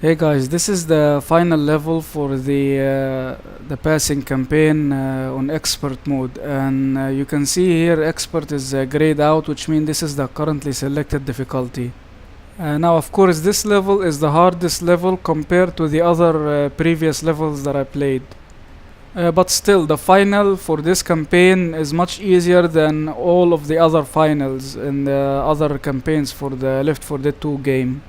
Hey guys, this is the final level for the passing campaign on expert mode, and you can see here expert is grayed out, which means this is the currently selected difficulty. Now, of course, this level is the hardest level compared to the other previous levels that I played. But still, the final for this campaign is much easier than all of the other finals in the other campaigns for the Left 4 Dead 2 game.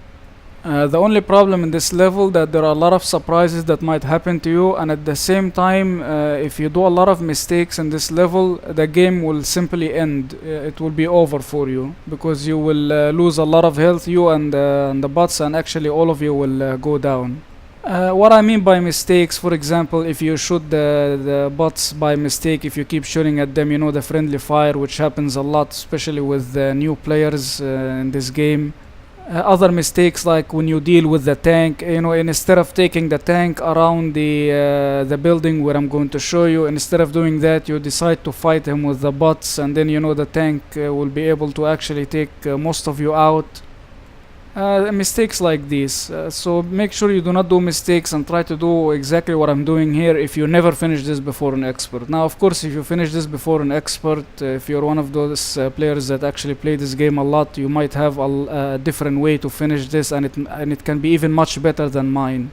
The only problem in this level that there are a lot of surprises that might happen to you, and at the same time, if you do a lot of mistakes in this level, the game will simply end. It will be over for you because you will lose a lot of health, you and the bots, and actually all of you will go down. What I mean by mistakes, for example, if you shoot the bots by mistake, if you keep shooting at them, you know, the friendly fire, which happens a lot, especially with new players in this game. Other mistakes, like when you deal with the tank, you know, instead of taking the tank around the building where I'm going to show you, instead of doing that, you decide to fight him with the bots, and then you know the tank will be able to actually take most of you out. Mistakes like these. So make sure you do not do mistakes and try to do exactly what I'm doing here if you never finish this before an expert. Now, of course, if you finish this before an expert, if you're one of those players that actually play this game a lot, you might have a different way to finish this, and it can be even much better than mine.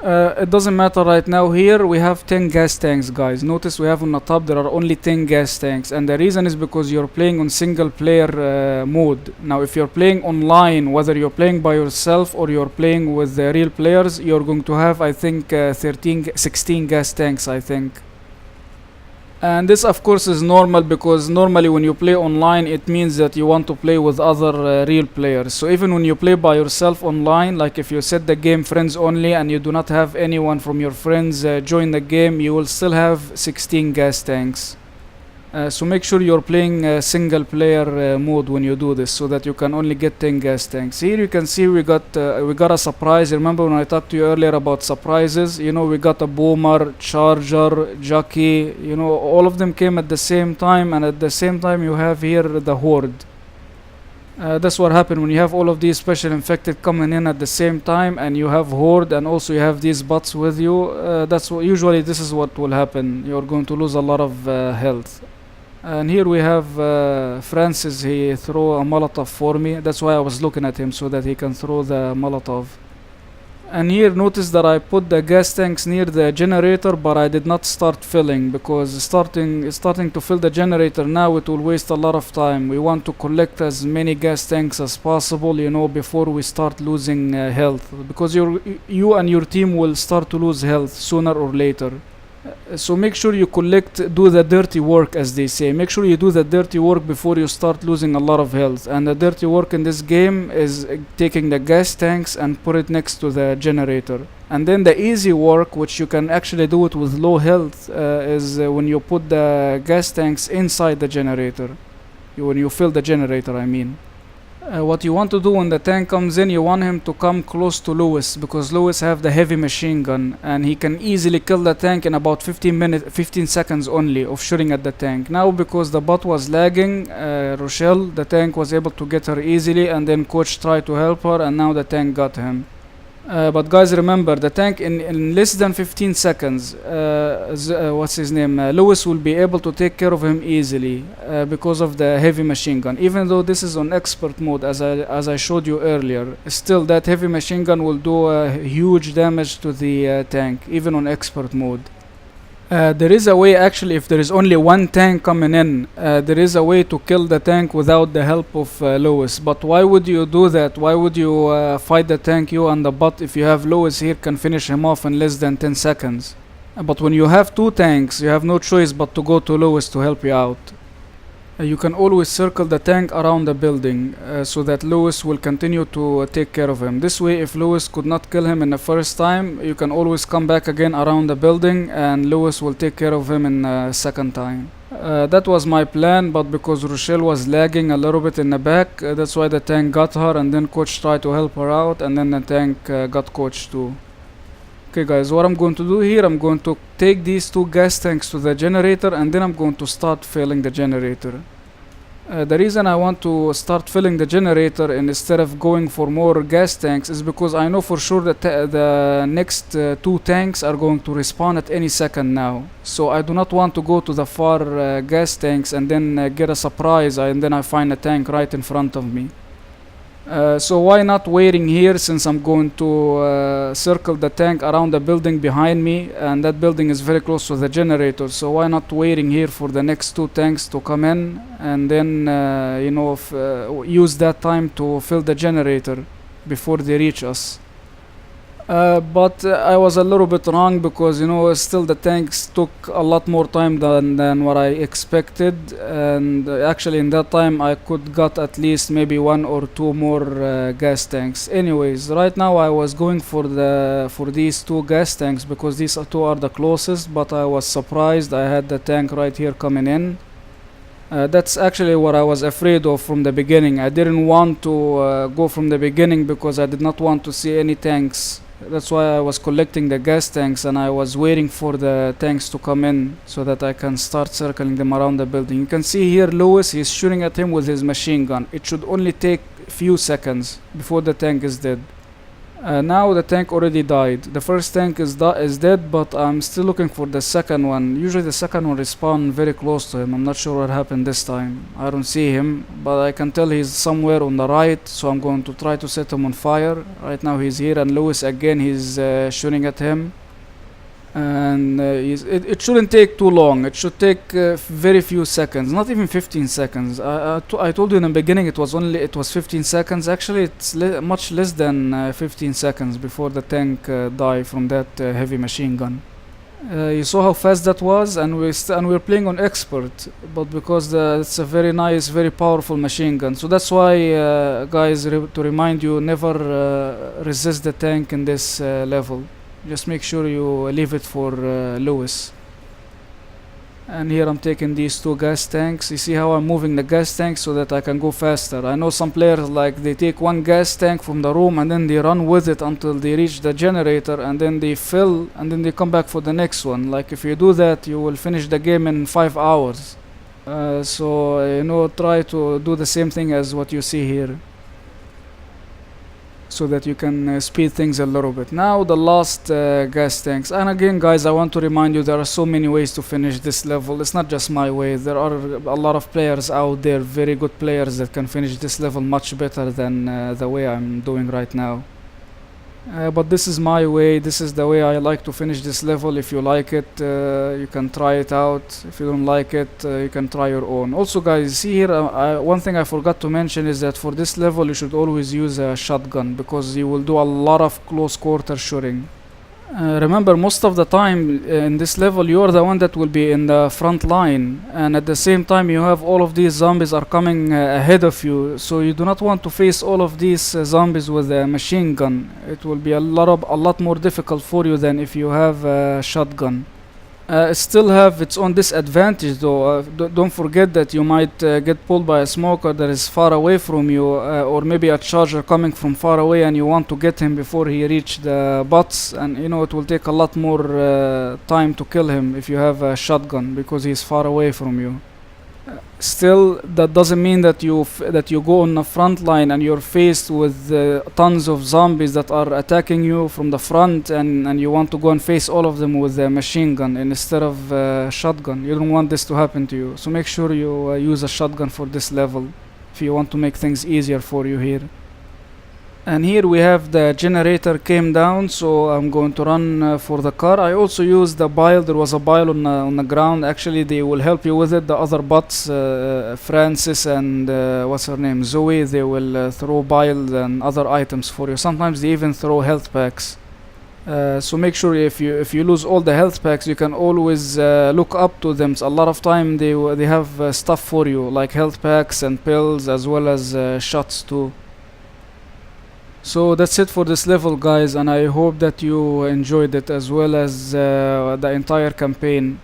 It doesn't matter right now. Here we have 10 gas tanks, guys. Notice we have on the top there are only 10 gas tanks, and the reason is because you're playing on single player mode. Now if you're playing online, whether you're playing by yourself or you're playing with the real players, you're going to have, I think, 16 gas tanks, I think. And this of course is normal, because normally when you play online it means that you want to play with other real players. So even when you play by yourself online, like if you set the game friends only and you do not have anyone from your friends join the game, you will still have 16 gas tanks. So make sure you're playing single player mode when you do this, so that you can only get 10 gas tanks. Here you can see we got a surprise. Remember when I talked to you earlier about surprises? You know, we got a boomer, charger, jockey, you know, all of them came at the same time, and at the same time you have here the horde. That's what happened when you have all of these special infected coming in at the same time, and you have horde, and also you have these bots with you. That's what usually this is what will happen. You're going to lose a lot of health. And here we have Francis. He threw a Molotov for me. That's why I was looking at him, so that he can throw the Molotov. And here notice that I put the gas tanks near the generator, but I did not start filling, because starting to fill the generator now, it will waste a lot of time. We want to collect as many gas tanks as possible, you know, before we start losing health, because you and your team will start to lose health sooner or later. So make sure you do the dirty work, as they say. Make sure you do the dirty work before you start losing a lot of health. And the dirty work in this game is taking the gas tanks and put it next to the generator. And then the easy work, which you can actually do it with low health, is when you put the gas tanks inside the generator. When you fill the generator, I mean. What you want to do when the tank comes in, you want him to come close to Lewis, because Lewis have the heavy machine gun, and he can easily kill the tank in about 15 seconds only of shooting at the tank. Now because the bot was lagging, Rochelle, the tank was able to get her easily, and then coach tried to help her, and now the tank got him. But guys, remember, the tank in less than 15 seconds, what's his name, Lewis will be able to take care of him easily, because of the heavy machine gun. Even though this is on expert mode, as I showed you earlier, still that heavy machine gun will do huge damage to the tank, even on expert mode. There is a way, actually, if there is only one tank coming in, there is a way to kill the tank without the help of Lewis. But why would you do that? Why would you fight the tank, you and the bot, if you have Lewis here can finish him off in less than 10 seconds? But when you have two tanks, you have no choice but to go to Lewis to help you out. You can always circle the tank around the building, so that Lewis will continue to take care of him. This way, if Lewis could not kill him in the first time, you can always come back again around the building, and Lewis will take care of him in the second time. That was my plan, but because Rochelle was lagging a little bit in the back, that's why the tank got her, and then coach tried to help her out, and then the tank got coach too. Okay guys, what I'm going to do here, I'm going to take these two gas tanks to the generator, and then I'm going to start filling the generator. The reason I want to start filling the generator instead of going for more gas tanks is because I know for sure that the next two tanks are going to respawn at any second now. So I do not want to go to the far gas tanks and then get a surprise and then I find a tank right in front of me. So why not waiting here, since I'm going to circle the tank around the building behind me, and that building is very close to the generator. So why not waiting here for the next two tanks to come in and then use that time to fill the generator before they reach us. But I was a little bit wrong, because still the tanks took a lot more time than what I expected, and actually in that time I could got at least maybe one or two more gas tanks. Anyways, right now I was going for these two gas tanks because these two are the closest, but I was surprised I had the tank right here coming in. That's actually what I was afraid of from the beginning. I didn't want to go from the beginning because I did not want to see any tanks. That's why I was collecting the gas tanks and I was waiting for the tanks to come in so that I can start circling them around the building. You can see here Lewis, he's shooting at him with his machine gun. It should only take a few seconds before the tank is dead. Now the tank already died. The first tank is dead, but I'm still looking for the second one. Usually the second one respawn very close to him. I'm not sure what happened this time. I don't see him, but I can tell he's somewhere on the right, so I'm going to try to set him on fire. Right now he's here, and Lewis again, he's shooting at him. And it shouldn't take too long. It should take very few seconds, not even 15 seconds. I told you in the beginning it was 15 seconds. Actually it's much less than 15 seconds before the tank die from that heavy machine gun. You saw how fast that was, and we're playing on expert, but because it's a very nice, very powerful machine gun. So that's why guys, to remind you, never resist the tank in this level. Just make sure you leave it for Lewis. And here I'm taking these two gas tanks. You see how I'm moving the gas tanks so that I can go faster. I know some players, like, they take one gas tank from the room and then they run with it until they reach the generator, and then they fill and then they come back for the next one. Like, if you do that, you will finish the game in 5 hours. So try to do the same thing as what you see here, so that you can speed things a little bit. Now the last gas tanks. And again guys, I want to remind you, there are so many ways to finish this level. It's not just my way. There are a lot of players out there, very good players, that can finish this level much better than the way I'm doing right now. But this is my way. This is the way I like to finish this level. If you like it, you can try it out. If you don't like it, you can try your own. Also guys, see here, one thing I forgot to mention is that for this level you should always use a shotgun, because you will do a lot of close quarter shooting. Remember, most of the time in this level you are the one that will be in the front line, and at the same time you have all of these zombies are coming ahead of you, so you do not want to face all of these zombies with a machine gun. It will be a lot more difficult for you than if you have a shotgun. It still have its own disadvantage though. Don't forget that you might get pulled by a smoker that is far away from you, or maybe a charger coming from far away, and you want to get him before he reach the bots, and it will take a lot more time to kill him if you have a shotgun, because he's far away from you. Still, that doesn't mean that you go on the front line and you're faced with tons of zombies that are attacking you from the front, and you want to go and face all of them with a machine gun instead of shotgun. You don't want this to happen to you, so make sure you use a shotgun for this level if you want to make things easier for you here. And here we have the generator came down, so I'm going to run for the car. I also used the bile. There was a bile on the ground. Actually, they will help you with it. The other bots, Francis and what's her name, Zoe, they will throw bile and other items for you. Sometimes they even throw health packs. So make sure if you lose all the health packs, you can always look up to them. So a lot of time they have stuff for you, like health packs and pills, as well as shots too. So that's it for this level guys, and I hope that you enjoyed it as well as the entire campaign.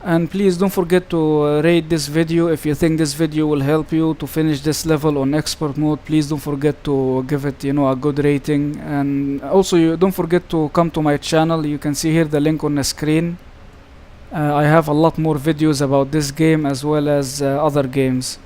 And please don't forget to rate this video. If you think this video will help you to finish this level on expert mode, please don't forget to give it a good rating. And also you don't forget to come to my channel. You can see here the link on the screen. I have a lot more videos about this game as well as other games.